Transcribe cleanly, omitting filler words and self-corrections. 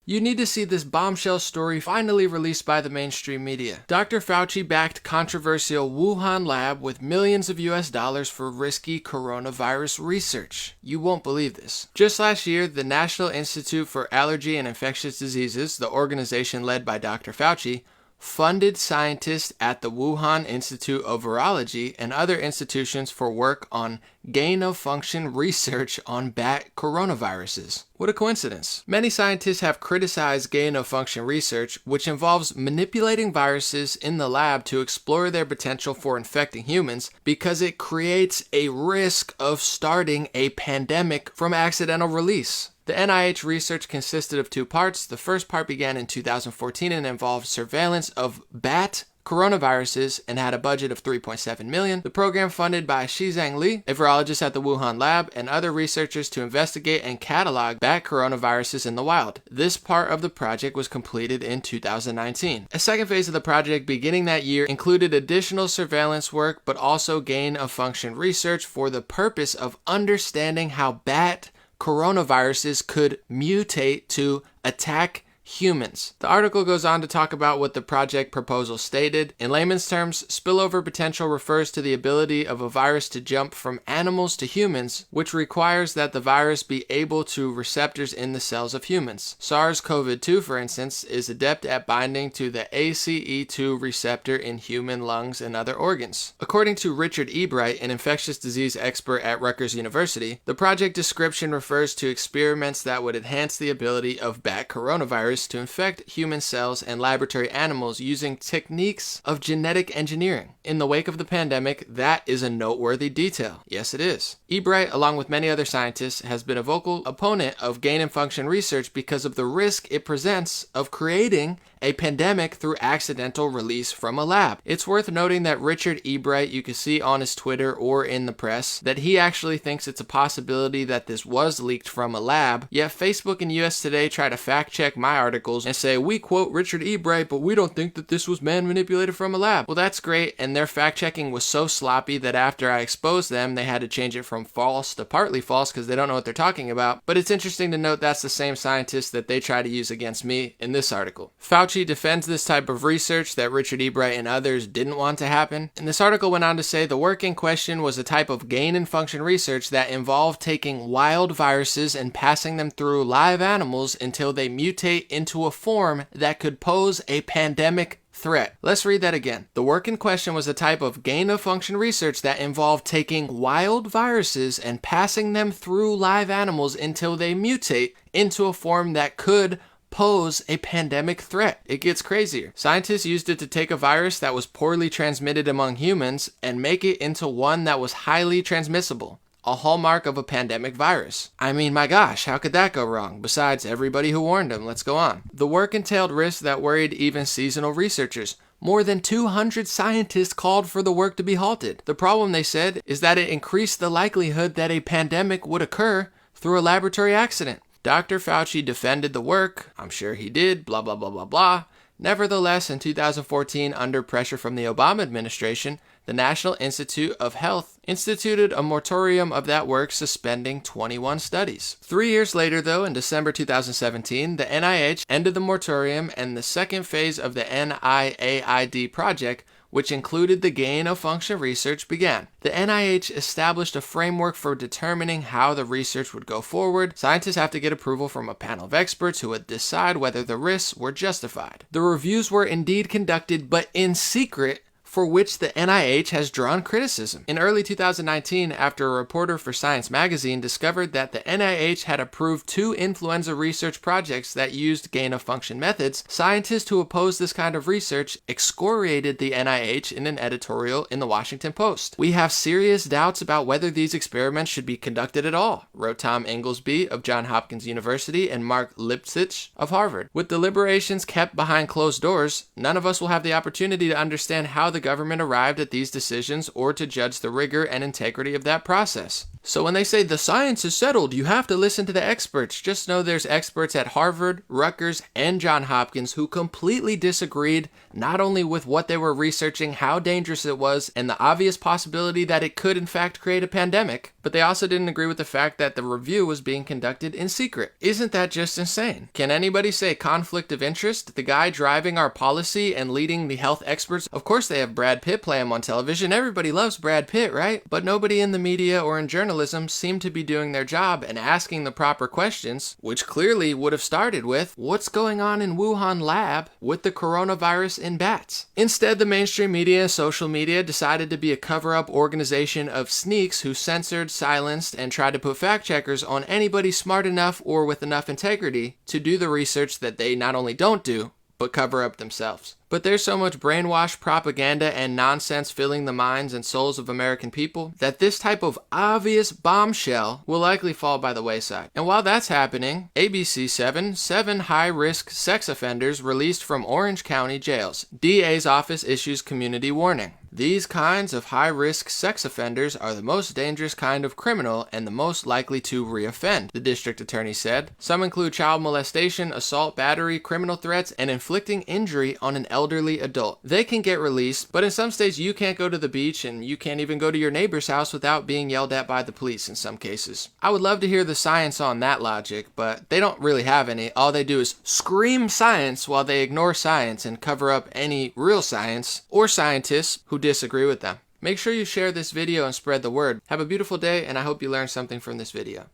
You need to see this bombshell story finally released by the mainstream media. Dr. Fauci backed controversial Wuhan lab with millions of US dollars for risky coronavirus research. You won't believe this. Just last year, the National Institute for Allergy and Infectious Diseases, the organization led by Dr. Fauci, funded scientists at the Wuhan Institute of Virology and other institutions for work on gain-of-function research on bat coronaviruses. What a coincidence. Many scientists have criticized gain-of-function research, which involves manipulating viruses in the lab to explore their potential for infecting humans because it creates a risk of starting a pandemic from accidental release. The NIH research consisted of two parts. The first part began in 2014 and involved surveillance of bat coronaviruses and had a budget of $3.7 million. The program funded by Shizhang Li, a virologist at the Wuhan lab, and other researchers to investigate and catalog bat coronaviruses in the wild. This part of the project was completed in 2019. A second phase of the project beginning that year included additional surveillance work, but also gain-of-function research for the purpose of understanding how bat coronaviruses could mutate to attack humans. The article goes on to talk about what the project proposal stated. In layman's terms, spillover potential refers to the ability of a virus to jump from animals to humans, which requires that the virus be able to receptors in the cells of humans. SARS-CoV-2, for instance, is adept at binding to the ACE2 receptor in human lungs and other organs. According to Richard Ebright, an infectious disease expert at Rutgers University, the project description refers to experiments that would enhance the ability of bat coronavirus to infect human cells and laboratory animals using techniques of genetic engineering. In the wake of the pandemic, that is a noteworthy detail. Yes, it is. Ebright, along with many other scientists, has been a vocal opponent of gain-of-function research because of the risk it presents of creating a pandemic through accidental release from a lab. It's worth noting that Richard Ebright, you can see on his Twitter or in the press, that he actually thinks it's a possibility that this was leaked from a lab, yet Facebook and US Today try to fact check my articles and say, we quote Richard Ebright, but we don't think that this was man-manipulated from a lab. Well, that's great, and their fact-checking was so sloppy that after I exposed them, they had to change it from false to partly false because they don't know what they're talking about. But it's interesting to note that's the same scientist that they try to use against me in this article. Fauci defends this type of research that Richard Ebright and others didn't want to happen. And this article went on to say the work in question was a type of gain-in-function research that involved taking wild viruses and passing them through live animals until they mutate into a form that could pose a pandemic threat. Let's read that again. The work in question was a type of gain-of-function research that involved taking wild viruses and passing them through live animals until they mutate into a form that could pose a pandemic threat. It gets crazier. Scientists used it to take a virus that was poorly transmitted among humans and make it into one that was highly transmissible. A hallmark of a pandemic virus. I mean, my gosh, how could that go wrong? Besides everybody who warned them. Let's go on. The work entailed risks that worried even seasonal researchers. More than 200 scientists called for the work to be halted. The problem, they said, is that it increased the likelihood that a pandemic would occur through a laboratory accident. Dr. Fauci defended the work. I'm sure he did, blah, blah, blah, blah, blah. Nevertheless, in 2014, under pressure from the Obama administration, the National Institute of Health instituted a moratorium of that work, suspending 21 studies. 3 years later, though, in December 2017, the NIH ended the moratorium, and the second phase of the NIAID project, which included the gain-of-function research, began. The NIH established a framework for determining how the research would go forward. Scientists have to get approval from a panel of experts who would decide whether the risks were justified. The reviews were indeed conducted, but in secret, for which the NIH has drawn criticism. In early 2019, after a reporter for Science magazine discovered that the NIH had approved 2 influenza research projects that used gain-of-function methods, scientists who opposed this kind of research excoriated the NIH in an editorial in the Washington Post. "We have serious doubts about whether these experiments should be conducted at all," wrote Tom Inglesby of Johns Hopkins University and Mark Lipsitch of Harvard. "With deliberations kept behind closed doors, none of us will have the opportunity to understand how the government arrived at these decisions or to judge the rigor and integrity of that process." So when they say the science is settled, you have to listen to the experts, just know there's experts at Harvard, Rutgers, and Johns Hopkins who completely disagreed not only with what they were researching, how dangerous it was, and the obvious possibility that it could in fact create a pandemic, but they also didn't agree with the fact that the review was being conducted in secret. Isn't that just insane? Can anybody say conflict of interest? The guy driving our policy and leading the health experts, of course they have Brad Pitt play him on television. Everybody loves Brad Pitt, right? But nobody in the media or in journalism seemed to be doing their job and asking the proper questions, which clearly would have started with, what's going on in Wuhan lab with the coronavirus in bats? Instead, the mainstream media and social media decided to be a cover-up organization of sneaks who censored, silenced, and tried to put fact checkers on anybody smart enough or with enough integrity to do the research that they not only don't do, but cover up themselves. But there's so much brainwash, propaganda, and nonsense filling the minds and souls of American people that this type of obvious bombshell will likely fall by the wayside. And while that's happening, ABC7, 7 high-risk sex offenders released from Orange County jails. DA's office issues community warning. These kinds of high-risk sex offenders are the most dangerous kind of criminal and the most likely to reoffend, the district attorney said. Some include child molestation, assault, battery, criminal threats, and inflicting injury on an elderly adult. They can get released, but in some states you can't go to the beach and you can't even go to your neighbor's house without being yelled at by the police in some cases. I would love to hear the science on that logic, but they don't really have any. All they do is scream science while they ignore science and cover up any real science or scientists who disagree with them. Make sure you share this video and spread the word. Have a beautiful day, and I hope you learned something from this video.